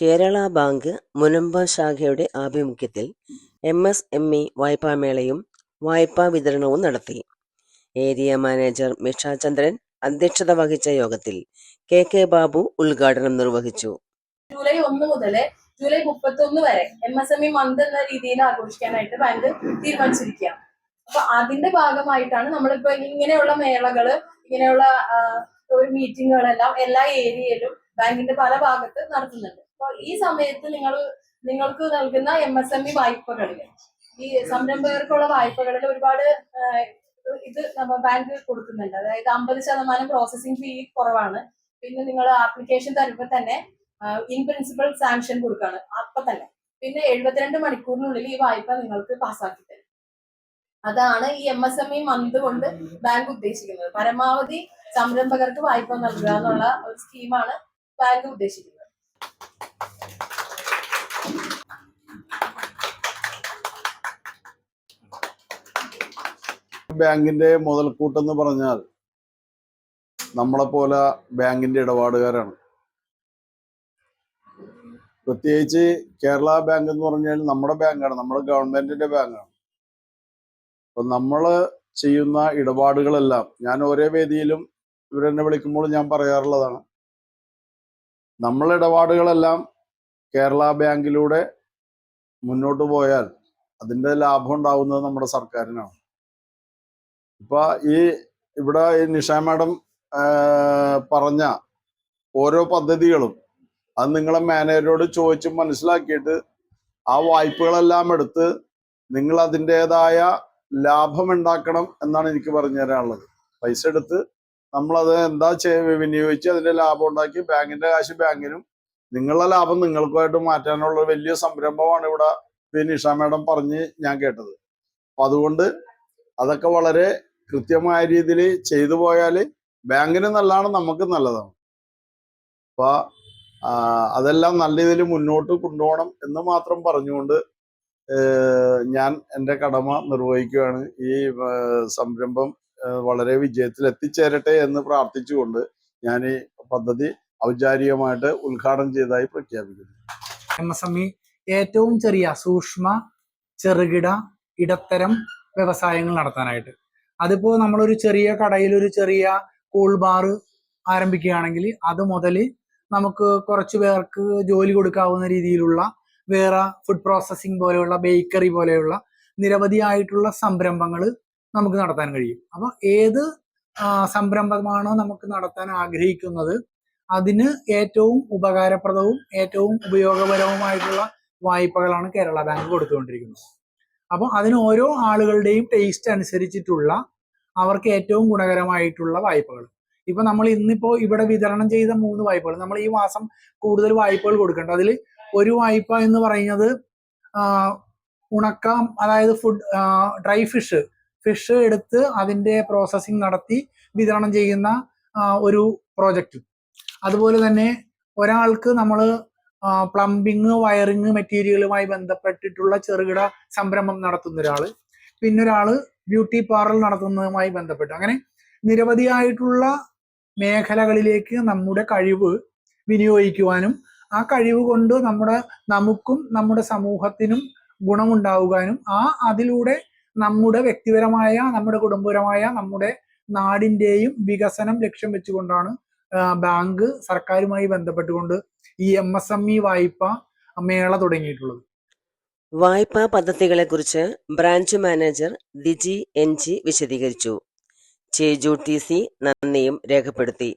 Kerala bank Munambam ശാഖയുടെ ആഭിമുഖ്യത്തിൽ MSME വായ്പാമേളയും വായ്പാ വിതരണവും നടത്തി. ഏരിയ മാനേജർ മിഷ ചന്ദ്രൻ അധ്യക്ഷത വഹിച്ച യോഗത്തിൽ KK ബാബു ഉദ്ഘാടനം നിർവഹിച്ചു. ജൂലൈ 1 മുതൽ ജൂലൈ 31 വരെ MSME മന്ത് എന്ന രീതിയിൽ ആഘോഷിക്കാനായിട്ട് ബാങ്ക് തീരുമാനിച്ചിരിക്കുകയാണ്. അപ്പൊ അതിന്റെ ഭാഗമായിട്ടാണ് നമ്മളിപ്പോ ഇങ്ങനെയുള്ള മേളകള്, ഇങ്ങനെയുള്ള ഒരു മീറ്റിങ്ങുകളെല്ലാം എല്ലാ ഏരിയയിലും ബാങ്കിന്റെ പല ഭാഗത്ത് നടത്തുന്നുണ്ട്. അപ്പൊ ഈ സമയത്ത് നിങ്ങൾക്ക് നൽകുന്ന MSME വായ്പകളിൽ, ഈ സംരംഭകർക്കുള്ള വായ്പകളിൽ ഒരുപാട് ഇത് നമ്മൾ ബാങ്ക് കൊടുക്കുന്നുണ്ട്. അതായത് 50% പ്രോസസിംഗ് ഫീ കുറവാണ്. പിന്നെ നിങ്ങൾ ആപ്ലിക്കേഷൻ തരുമ്പോൾ തന്നെ ഇൻ പ്രിൻസിപ്പൽ സാങ്ഷൻ കൊടുക്കാണ് അപ്പൊ തന്നെ. പിന്നെ 72 മണിക്കൂറിനുള്ളിൽ ഈ വായ്പ നിങ്ങൾക്ക് പാസ്സാക്കി തരും. അതാണ് ഈ MSME മന്ത് കൊണ്ട് ബാങ്ക് ഉദ്ദേശിക്കുന്നത്. പരമാവധി സംരംഭകർക്ക് വായ്പ നൽകുക എന്നുള്ള ഒരു സ്കീമാണ് ബാങ്ക് ഉദ്ദേശിക്കുന്നത്. ബാങ്കിന്റെ മുതൽക്കൂട്ടെന്ന് പറഞ്ഞാൽ നമ്മളെപ്പോലെ ബാങ്കിന്റെ ഇടപാടുകാരാണ്. പ്രത്യേകിച്ച് കേരള ബാങ്ക് എന്ന് പറഞ്ഞാൽ നമ്മുടെ ബാങ്കാണ്, നമ്മുടെ ഗവൺമെന്റിന്റെ ബാങ്കാണ്. അപ്പൊ നമ്മൾ ചെയ്യുന്ന ഇടപാടുകളെല്ലാം ഞാൻ ഓരോ വേദിയിലും ഇവരെന്നെ വിളിക്കുമ്പോൾ ഞാൻ പറയാറുള്ളതാണ്. നമ്മളെ ഇടപാടുകളെല്ലാം കേരള ബാങ്കിലൂടെ മുന്നോട്ട് പോയാൽ അതിന്റെ ലാഭം ഉണ്ടാവുന്നത് നമ്മുടെ സർക്കാരിനാണ്. ഇപ്പൊ ഇവിടെ നിഷ മാഡം പറഞ്ഞ ഓരോ പദ്ധതികളും അത് നിങ്ങളെ മാനേജരോട് ചോദിച്ച് മനസ്സിലാക്കിയിട്ട് ആ വായ്പകളെല്ലാം എടുത്ത് നിങ്ങൾ അതിൻ്റെതായ ലാഭം ഉണ്ടാക്കണം എന്നാണ് എനിക്ക് പറഞ്ഞു തരാനുള്ളത്. പൈസ എടുത്ത് നമ്മളത് എന്താ വിനിയോഗിച്ച് അതിന്റെ ലാഭം ഉണ്ടാക്കി ബാങ്കിന്റെ കാശ് ബാങ്കിനും നിങ്ങളുടെ ലാഭം നിങ്ങൾക്കുമായിട്ട് മാറ്റാനുള്ള വലിയ സംരംഭമാണ് ഇവിടെ നിഷ മാഡം പറഞ്ഞ് ഞാൻ കേട്ടത്. അപ്പൊ അതുകൊണ്ട് അതൊക്കെ വളരെ കൃത്യമായ രീതിയിൽ ചെയ്തു പോയാൽ ബാങ്കിന് നല്ലതാണ്, നമുക്ക് നല്ലതാണ്. അപ്പൊ അതെല്ലാം നല്ല രീതിയിൽ മുന്നോട്ട് കൊണ്ടുപോകണം എന്ന് മാത്രം പറഞ്ഞുകൊണ്ട് ഞാൻ എൻ്റെ കടമ നിർവഹിക്കുകയാണ്. ഈ സംരംഭം വളരെ വിജയത്തിൽ എത്തിച്ചേരട്ടെ എന്ന് പ്രാർത്ഥിച്ചുകൊണ്ട് ഞാൻ ഈ പദ്ധതി ഔപചാരികമായിട്ട് ഉദ്ഘാടനം ചെയ്തതായി പ്രഖ്യാപിക്കുന്നു. MSME ഏറ്റവും ചെറിയ സൂക്ഷ്മ, ചെറുകിട, ഇടത്തരം വ്യവസായങ്ങൾ നടത്താനായിട്ട്, അതിപ്പോ നമ്മളൊരു ചെറിയ കടയിൽ ഒരു ചെറിയ കൂൾ ബാർ ആരംഭിക്കുകയാണെങ്കിൽ അത് മുതൽ നമുക്ക് കുറച്ച് പേർക്ക് ജോലി കൊടുക്കാവുന്ന രീതിയിലുള്ള വേറെ ഫുഡ് പ്രോസസ്സിംഗ് പോലെയുള്ള, ബേക്കറി പോലെയുള്ള നിരവധിയായിട്ടുള്ള സംരംഭങ്ങൾ നമുക്ക് നടത്താൻ കഴിയും. അപ്പൊ ഏത് സംരംഭമാണോ നമുക്ക് നടത്താൻ ആഗ്രഹിക്കുന്നത് അതിന് ഏറ്റവും ഉപകാരപ്രദവും ഏറ്റവും ഉപയോഗപരവുമായിട്ടുള്ള വായ്പകളാണ് കേരള ബാങ്ക് കൊടുത്തുകൊണ്ടിരിക്കുന്നത്. അപ്പോൾ അതിന് ഓരോ ആളുകളുടെയും ടേസ്റ്റ് അനുസരിച്ചിട്ടുള്ള അവർക്ക് ഏറ്റവും ഗുണകരമായിട്ടുള്ള വായ്പകൾ. ഇപ്പൊ നമ്മൾ ഇന്നിപ്പോ ഇവിടെ വിതരണം ചെയ്ത 3 വായ്പകൾ, നമ്മൾ ഈ മാസം കൂടുതൽ വായ്പകൾ കൊടുക്കേണ്ട. അതിൽ ഒരു വായ്പ എന്ന് പറയുന്നത് ഉണക്ക, അതായത് ഡ്രൈ ഫിഷ് എടുത്ത് അതിന്റെ പ്രോസസ്സിംഗ് നടത്തി വിതരണം ചെയ്യുന്ന ഒരു പ്രോജക്റ്റ്. അതുപോലെ തന്നെ ഒരാൾക്ക് നമ്മൾ പ്ലംബിങ്, വയറിങ് മെറ്റീരിയലുമായി ബന്ധപ്പെട്ടിട്ടുള്ള ചെറുകിട സംരംഭം നടത്തുന്ന ഒരാള്, പിന്നെ ഒരാള് ബ്യൂട്ടി പാർലർ നടത്തുന്നതുമായി ബന്ധപ്പെട്ട്, അങ്ങനെ നിരവധിയായിട്ടുള്ള മേഖലകളിലേക്ക് നമ്മുടെ കഴിവ് വിനിയോഗിക്കുവാനും ആ കഴിവ് കൊണ്ട് നമുക്കും നമ്മുടെ സമൂഹത്തിനും ഗുണമുണ്ടാവുവാനും അതിലൂടെ നമ്മുടെ വ്യക്തിപരമായ, നമ്മുടെ കുടുംബപരമായ, നമ്മുടെ നാടിന്റെയും വികസനം ലക്ഷ്യം വെച്ചുകൊണ്ടാണ് ബാങ്ക് സർക്കാരുമായി ബന്ധപ്പെട്ടുകൊണ്ട് ഈ MSME വായ്പ മേള തുടങ്ങിയിട്ടുള്ളത്. വായ്പാ പദ്ധതികളെക്കുറിച്ച് ബ്രാഞ്ച് മാനേജർ ദിജി NG വിശദീകരിച്ചു. ചേജു TC നന്ദിയും രേഖപ്പെടുത്തി.